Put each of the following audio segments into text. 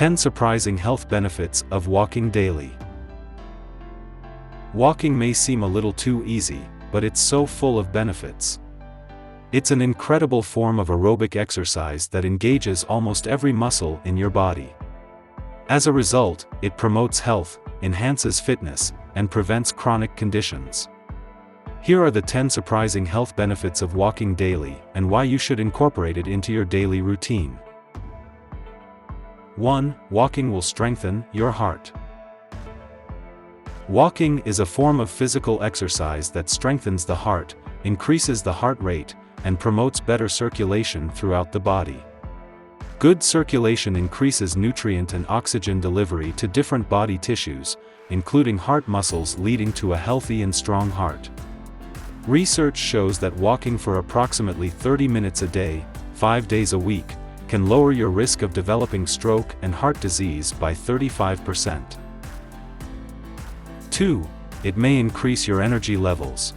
10 Surprising Health Benefits of Walking Daily. Walking may seem a little too easy, but it's so full of benefits. It's an incredible form of aerobic exercise that engages almost every muscle in your body. As a result, it promotes health, enhances fitness, and prevents chronic conditions. Here are the 10 surprising health benefits of walking daily and why you should incorporate it into your daily routine. 1. Walking will strengthen your heart. Walking is a form of physical exercise that strengthens the heart, increases the heart rate, and promotes better circulation throughout the body. Good circulation increases nutrient and oxygen delivery to different body tissues, including heart muscles, leading to a healthy and strong heart. Research shows that walking for approximately 30 minutes a day, 5 days a week, can lower your risk of developing stroke and heart disease by 35%. 2. It may increase your energy levels.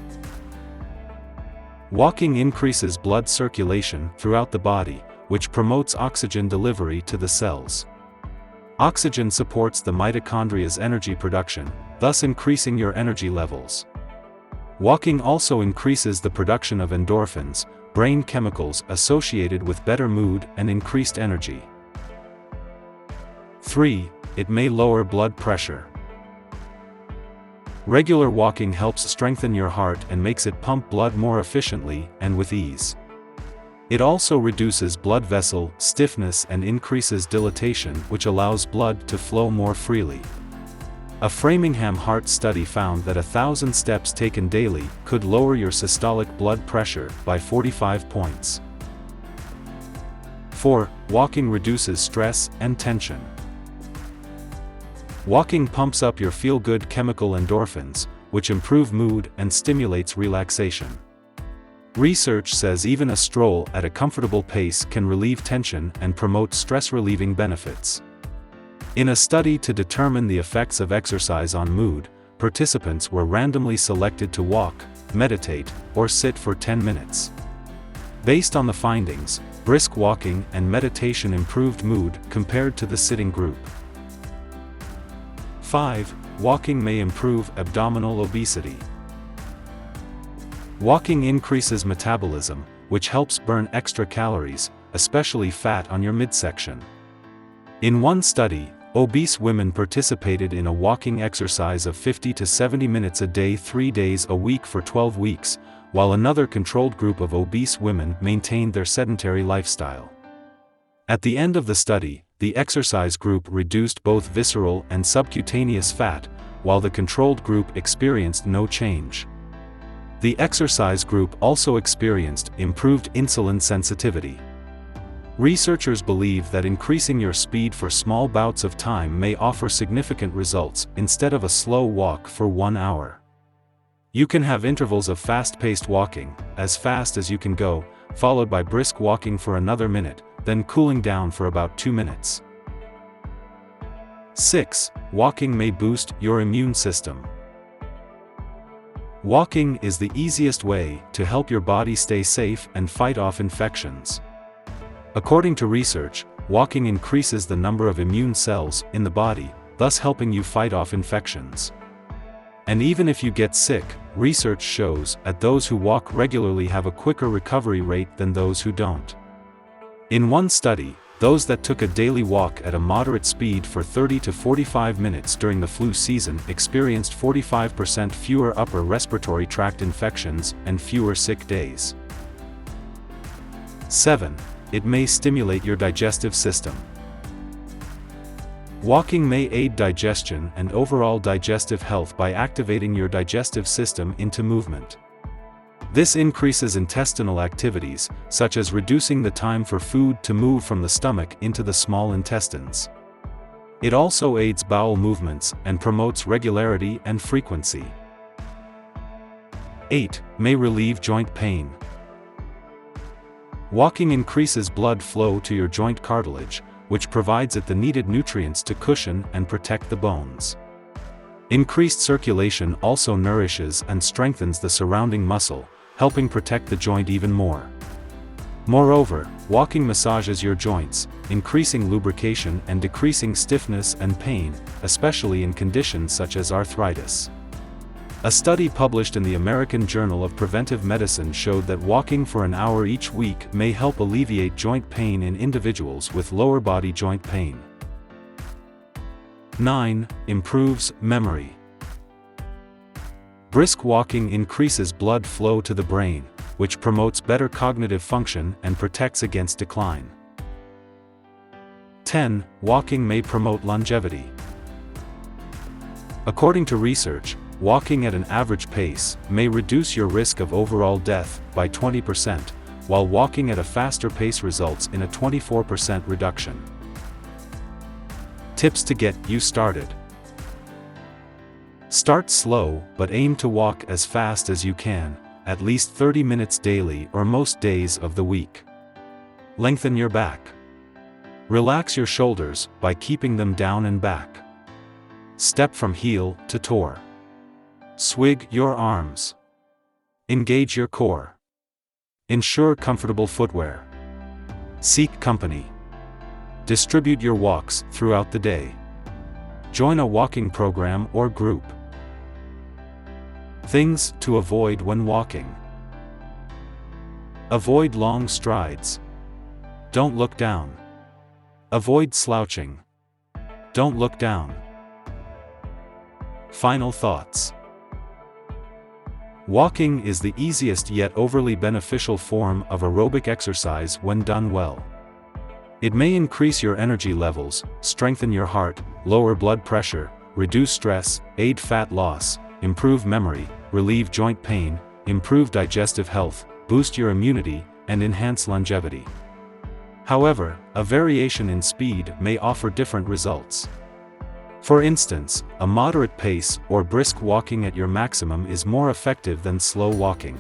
Walking increases blood circulation throughout the body, which promotes oxygen delivery to the cells. Oxygen supports the mitochondria's energy production, thus increasing your energy levels. Walking also increases the production of endorphins, brain chemicals associated with better mood and increased energy. 3. It may lower blood pressure. Regular walking helps strengthen your heart and makes it pump blood more efficiently and with ease. It also reduces blood vessel stiffness and increases dilatation, which allows blood to flow more freely. A Framingham Heart study found that 1,000 steps taken daily could lower your systolic blood pressure by 45 points. 4. Walking reduces stress and tension. Walking pumps up your feel-good chemical endorphins, which improve mood and stimulates relaxation. Research says even a stroll at a comfortable pace can relieve tension and promote stress-relieving benefits. In a study to determine the effects of exercise on mood, participants were randomly selected to walk, meditate, or sit for 10 minutes. Based on the findings, brisk walking and meditation improved mood compared to the sitting group. 5. Walking may improve abdominal obesity. Walking increases metabolism, which helps burn extra calories, especially fat on your midsection. In one study, obese women participated in a walking exercise of 50 to 70 minutes a day 3 days a week for 12 weeks, while another controlled group of obese women maintained their sedentary lifestyle. At the end of the study, the exercise group reduced both visceral and subcutaneous fat, while the controlled group experienced no change. The exercise group also experienced improved insulin sensitivity. Researchers believe that increasing your speed for small bouts of time may offer significant results instead of a slow walk for 1 hour. You can have intervals of fast-paced walking, as fast as you can go, followed by brisk walking for another minute, then cooling down for about 2 minutes. 6. Walking may boost your immune system. Walking is the easiest way to help your body stay safe and fight off infections. According to research, walking increases the number of immune cells in the body, thus helping you fight off infections. And even if you get sick, research shows that those who walk regularly have a quicker recovery rate than those who don't. In one study, those that took a daily walk at a moderate speed for 30 to 45 minutes during the flu season experienced 45% fewer upper respiratory tract infections and fewer sick days. 7. It may stimulate your digestive system. Walking may aid digestion and overall digestive health by activating your digestive system into movement. This increases intestinal activities, such as reducing the time for food to move from the stomach into the small intestines. It also aids bowel movements and promotes regularity and frequency. 8. May relieve joint pain. Walking increases blood flow to your joint cartilage, which provides it the needed nutrients to cushion and protect the bones. Increased circulation also nourishes and strengthens the surrounding muscle, helping protect the joint even more. Moreover, walking massages your joints, increasing lubrication and decreasing stiffness and pain, especially in conditions such as arthritis. A study published in the American Journal of Preventive Medicine showed that walking for an hour each week may help alleviate joint pain in individuals with lower body joint pain. 9. Improves memory. Brisk walking increases blood flow to the brain, which promotes better cognitive function and protects against decline. 10. Walking may promote longevity. According to research, walking at an average pace may reduce your risk of overall death by 20%, while walking at a faster pace results in a 24% reduction. Tips to get you started. Start slow, but aim to walk as fast as you can, at least 30 minutes daily or most days of the week. Lengthen your back. Relax your shoulders by keeping them down and back. Step from heel to toe. Swing your arms. Engage your core. Ensure comfortable footwear. Seek company. Distribute your walks throughout the day. Join a walking program or group. Things to avoid when walking. Avoid long strides. Don't look down. Avoid slouching. Don't look down. Final thoughts. Walking is the easiest yet overly beneficial form of aerobic exercise when done well. It may increase your energy levels, strengthen your heart, lower blood pressure, reduce stress, aid fat loss, improve memory, relieve joint pain, improve digestive health, boost your immunity, and enhance longevity. However, a variation in speed may offer different results. For instance, a moderate pace or brisk walking at your maximum is more effective than slow walking.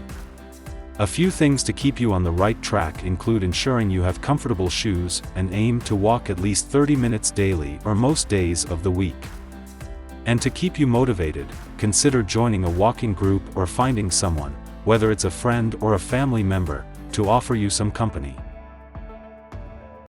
A few things to keep you on the right track include ensuring you have comfortable shoes and aim to walk at least 30 minutes daily or most days of the week. And to keep you motivated, consider joining a walking group or finding someone, whether it's a friend or a family member, to offer you some company.